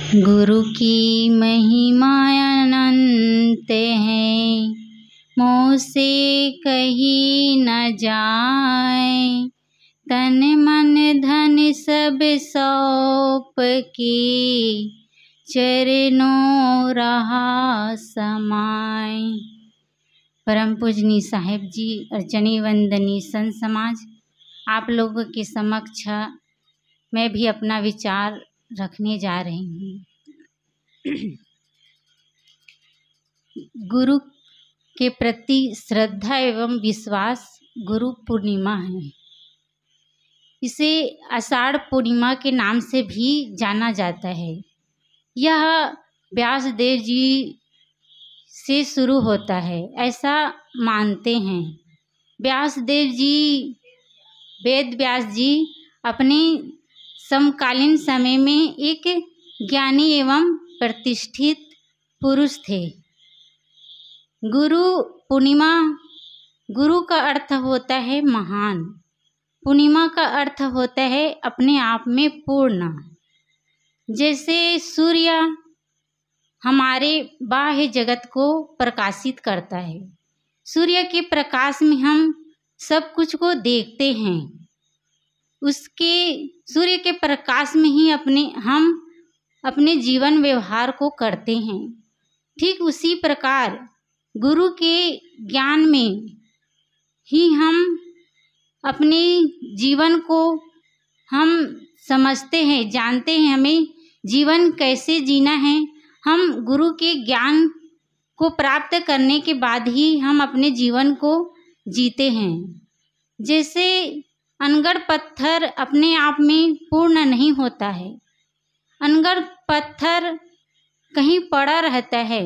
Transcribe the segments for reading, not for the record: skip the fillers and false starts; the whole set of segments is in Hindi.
गुरु की महिमा अनंत है, मुँह से कही न जाए। तन मन धन सब सौंप के, चरणों रहा समाए। परम पूजनीय साहिब जी, अर्चनी वंदनी संत समाज, आप लोगों के समक्ष मैं भी अपना विचार रखने जा रही हूँ। गुरु के प्रति श्रद्धा एवं विश्वास गुरु पूर्णिमा है। इसे आषाढ़ पूर्णिमा के नाम से भी जाना जाता है। यह व्यासदेव जी से शुरू होता है, ऐसा मानते हैं। व्यासदेव जी, वेद व्यास जी अपने समकालीन समय में एक ज्ञानी एवं प्रतिष्ठित पुरुष थे। गुरु पूर्णिमा, गुरु का अर्थ होता है महान, पूर्णिमा का अर्थ होता है अपने आप में पूर्ण। जैसे सूर्य हमारे बाह्य जगत को प्रकाशित करता है, सूर्य के प्रकाश में हम सब कुछ को देखते हैं, उसके सूर्य के प्रकाश में ही हम अपने जीवन व्यवहार को करते हैं। ठीक उसी प्रकार गुरु के ज्ञान में ही हम अपने जीवन को हम समझते हैं, जानते हैं हमें जीवन कैसे जीना है। हम गुरु के ज्ञान को प्राप्त करने के बाद ही हम अपने जीवन को जीते हैं। जैसे अनगढ़ पत्थर अपने आप में पूर्ण नहीं होता है, अनगढ़ पत्थर कहीं पड़ा रहता है,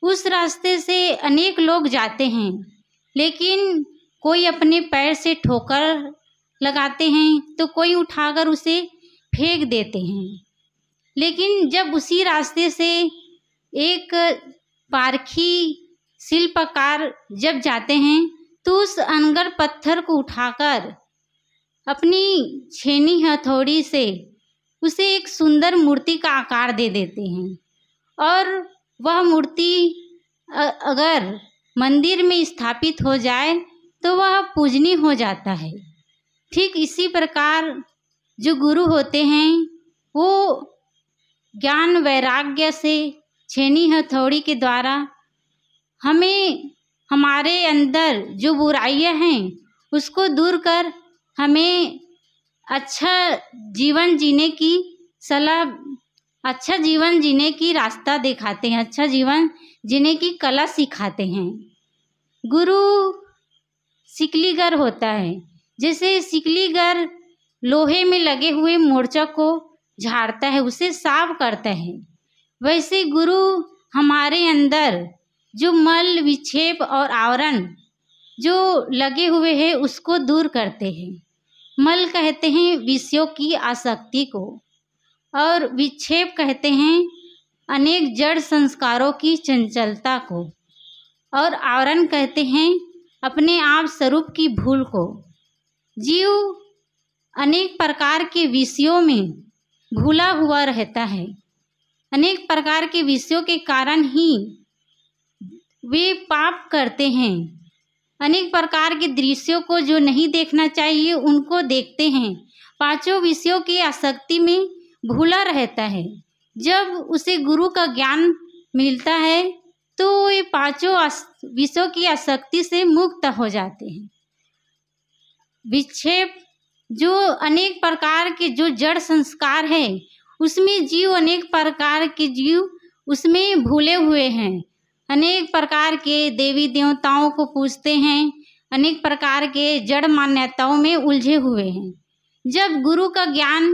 उस रास्ते से अनेक लोग जाते हैं, लेकिन कोई अपने पैर से ठोकर लगाते हैं तो कोई उठाकर उसे फेंक देते हैं। लेकिन जब उसी रास्ते से एक पारखी शिल्पकार जब जाते हैं तो उस अनगढ़ पत्थर को उठाकर अपनी छेनी हथौड़ी से उसे एक सुंदर मूर्ति का आकार दे देते हैं, और वह मूर्ति अगर मंदिर में स्थापित हो जाए तो वह पूजनीय हो जाता है। ठीक इसी प्रकार जो गुरु होते हैं वो ज्ञान वैराग्य से छेनी हथौड़ी के द्वारा हमें हमारे अंदर जो बुराइयां हैं उसको दूर कर हमें अच्छा जीवन जीने की सलाह, अच्छा जीवन जीने की रास्ता दिखाते हैं, अच्छा जीवन जीने की कला सिखाते हैं। गुरु सिकलीगर होता है। जैसे सिकलीगर लोहे में लगे हुए मोर्चा को झाड़ता है, उसे साफ करता है, वैसे गुरु हमारे अंदर जो मल विक्षेप और आवरण जो लगे हुए हैं उसको दूर करते हैं। मल कहते हैं विषयों की आसक्ति को, और विक्षेप कहते हैं अनेक जड़ संस्कारों की चंचलता को, और आवरण कहते हैं अपने आप स्वरूप की भूल को। जीव अनेक प्रकार के विषयों में भूला हुआ रहता है, अनेक प्रकार के विषयों के कारण ही वे पाप करते हैं। अनेक प्रकार के दृश्यों को जो नहीं देखना चाहिए उनको देखते हैं, पांचों विषयों की आसक्ति में भूला रहता है। जब उसे गुरु का ज्ञान मिलता है तो ये पांचों विषयों की आसक्ति से मुक्त हो जाते हैं। विक्षेप जो अनेक प्रकार के जो जड़ संस्कार है उसमें जीव, अनेक प्रकार के जीव उसमें भूले हुए हैं, अनेक प्रकार के देवी देवताओं को पूजते हैं, अनेक प्रकार के जड़ मान्यताओं में उलझे हुए हैं। जब गुरु का ज्ञान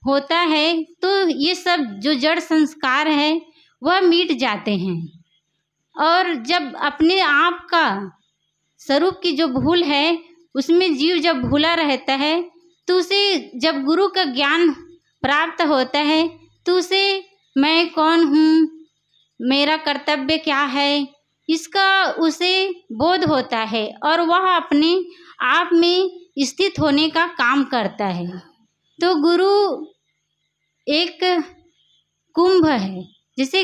होता है तो ये सब जो जड़ संस्कार है वह मिट जाते हैं, और जब अपने आप का स्वरूप की जो भूल है उसमें जीव जब भूला रहता है तो उसे जब गुरु का ज्ञान प्राप्त होता है तो उसे मैं कौन हूँ, मेरा कर्तव्य क्या है, इसका उसे बोध होता है, और वह अपने आप में स्थित होने का काम करता है। तो गुरु एक कुंभ है। जैसे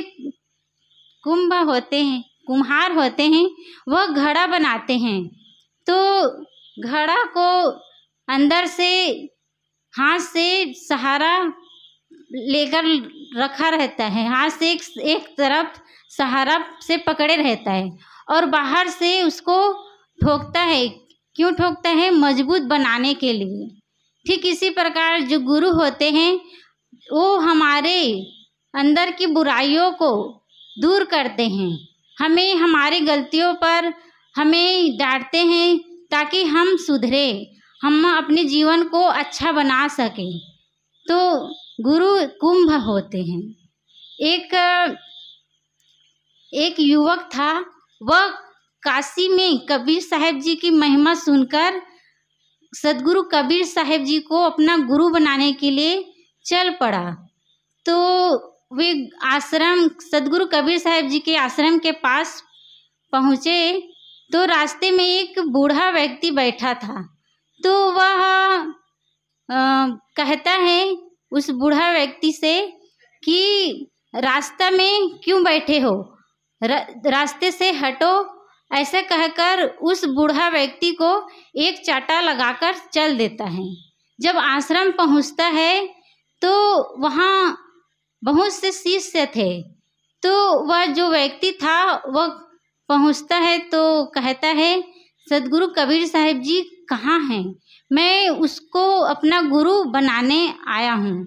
कुंभ होते हैं, कुम्हार होते हैं, वह घड़ा बनाते हैं। तो घड़ा को अंदर से हाथ से सहारा लेकर रखा रहता है, हाथ से एक तरफ सहारा से पकड़े रहता है और बाहर से उसको ठोकता है। क्यों ठोकता है? मजबूत बनाने के लिए। ठीक इसी प्रकार जो गुरु होते हैं वो हमारे अंदर की बुराइयों को दूर करते हैं, हमें हमारी गलतियों पर हमें डांटते हैं ताकि हम सुधरे, हम अपने जीवन को अच्छा बना सकें। तो गुरु कुंभ होते हैं। एक युवक था, वह काशी में कबीर साहब जी की महिमा सुनकर सदगुरु कबीर साहब जी को अपना गुरु बनाने के लिए चल पड़ा। तो वे आश्रम, सदगुरु कबीर साहब जी के आश्रम के पास पहुँचे तो रास्ते में एक बूढ़ा व्यक्ति बैठा था। तो वह कहता है उस बूढ़ा व्यक्ति से कि रास्ता में क्यों बैठे हो, रास्ते से हटो। ऐसा कहकर उस बूढ़ा व्यक्ति को एक चाटा लगाकर चल देता है। जब आश्रम पहुंचता है तो वहाँ बहुत से शिष्य थे। तो वह जो व्यक्ति था वह पहुंचता है तो कहता है सदगुरु कबीर साहब जी कहाँ हैं, मैं उसको अपना गुरु बनाने आया हूँ।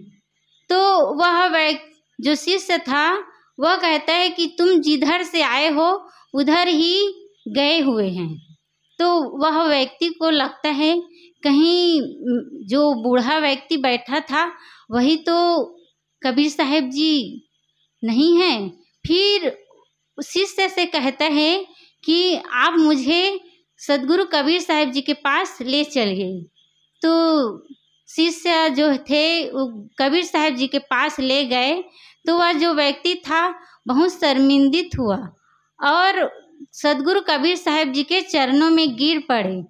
तो वह जो शिष्य था वह कहता है कि तुम जिधर से आए हो उधर ही गए हुए हैं। तो वह व्यक्ति को लगता है कहीं जो बूढ़ा व्यक्ति बैठा था वही तो कबीर साहब जी नहीं है। फिर शिष्य से कहता है कि आप मुझे सदगुरु कबीर साहब जी के पास ले चलिए। तो शिष्य जो थे वो कबीर साहब जी के पास ले गए। तो वह जो व्यक्ति था बहुत शर्मिंदित हुआ और सदगुरु कबीर साहब जी के चरणों में गिर पड़े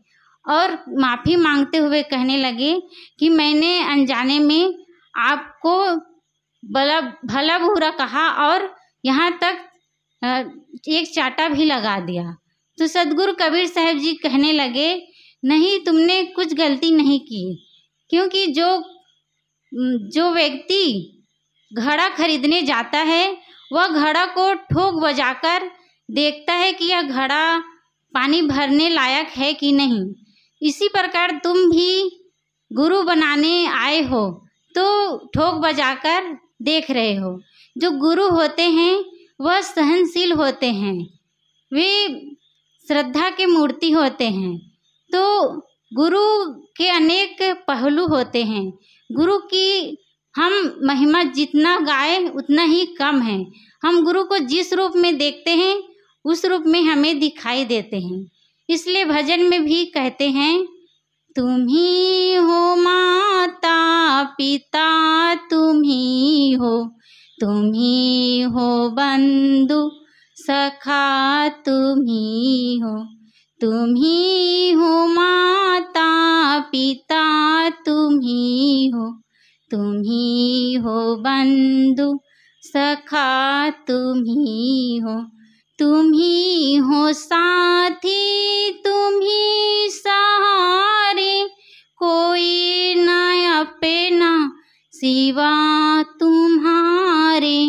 और माफ़ी मांगते हुए कहने लगे कि मैंने अनजाने में आपको भला बुरा कहा और यहाँ तक एक चाटा भी लगा दिया। तो सदगुरु कबीर साहब जी कहने लगे नहीं, तुमने कुछ गलती नहीं की, क्योंकि जो व्यक्ति घड़ा खरीदने जाता है वह घड़ा को ठोक बजाकर देखता है कि यह घड़ा पानी भरने लायक है कि नहीं। इसी प्रकार तुम भी गुरु बनाने आए हो तो ठोक बजाकर देख रहे हो। जो गुरु होते हैं वह सहनशील होते हैं, वे श्रद्धा के मूर्ति होते हैं। तो गुरु के अनेक पहलू होते हैं। गुरु की हम महिमा जितना गाए उतना ही कम है। हम गुरु को जिस रूप में देखते हैं उस रूप में हमें दिखाई देते हैं। इसलिए भजन में भी कहते हैं तुम ही हो माता पिता, तुम ही हो बंधु सखा, तुम ही हो माता पिता, तुम ही हो बंधु सखा, तुम ही हो साथी, तुम ही सहारे, कोई न अपना सिवा तुम्हारे,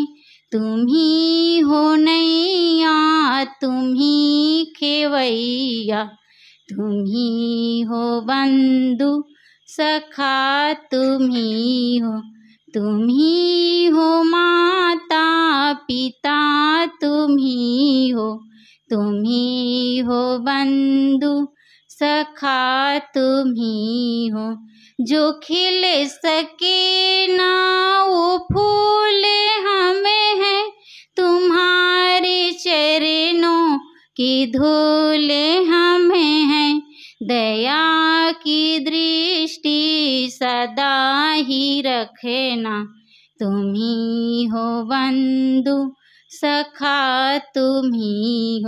तुम ही हो नैया, तुम ही खेवैया, तुम ही हो बंधु सखा, तुम ही हो माता पिता, तुम ही हो बंधु सखा, तुम ही हो। जो खिल सके ना वो फूल हमें है, तुम्हारे चरणों की धूल हमें है, दया की दृष्टि सदा ही रखना, तुम ही हो बंधु सखा, तुम ही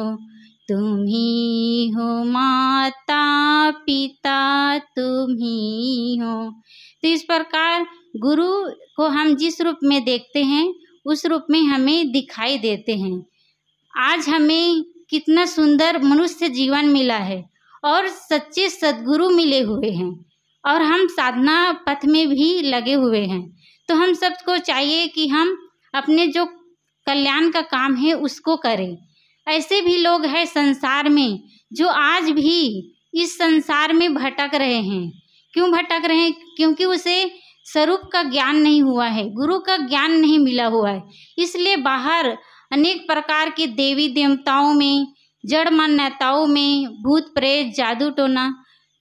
हो माता पिता, तुम ही हो। तो इस प्रकार गुरु को हम जिस रूप में देखते हैं उस रूप में हमें दिखाई देते हैं। आज हमें कितना सुंदर मनुष्य जीवन मिला है और सच्चे सद्गुरु मिले हुए हैं और हम साधना पथ में भी लगे हुए हैं। तो हम सबको चाहिए कि हम अपने जो कल्याण का काम है उसको करें। ऐसे भी लोग हैं संसार में जो आज भी इस संसार में भटक रहे हैं। क्यों भटक रहे हैं? क्योंकि उसे स्वरूप का ज्ञान नहीं हुआ है, गुरु का ज्ञान नहीं मिला हुआ है। इसलिए बाहर अनेक प्रकार के देवी देवताओं में, जड़ मान्यताओं में, भूत प्रेत, जादू टोना,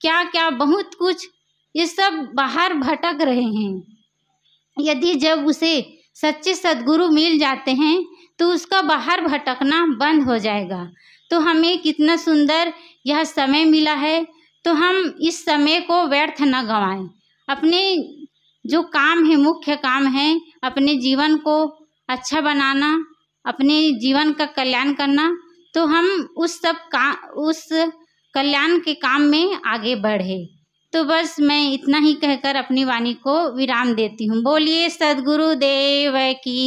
क्या क्या बहुत कुछ, ये सब बाहर भटक रहे हैं। यदि जब उसे सच्चे सद्गुरु मिल जाते हैं तो उसका बाहर भटकना बंद हो जाएगा। तो हमें कितना सुंदर यह समय मिला है, तो हम इस समय को व्यर्थ न गंवाएं। अपने जो काम है, मुख्य काम है, अपने जीवन को अच्छा बनाना, अपने जीवन का कल्याण करना, तो हम उस कल्याण के काम में आगे बढ़े। तो बस मैं इतना ही कहकर अपनी वाणी को विराम देती हूँ। बोलिए सद्गुरुदेव की।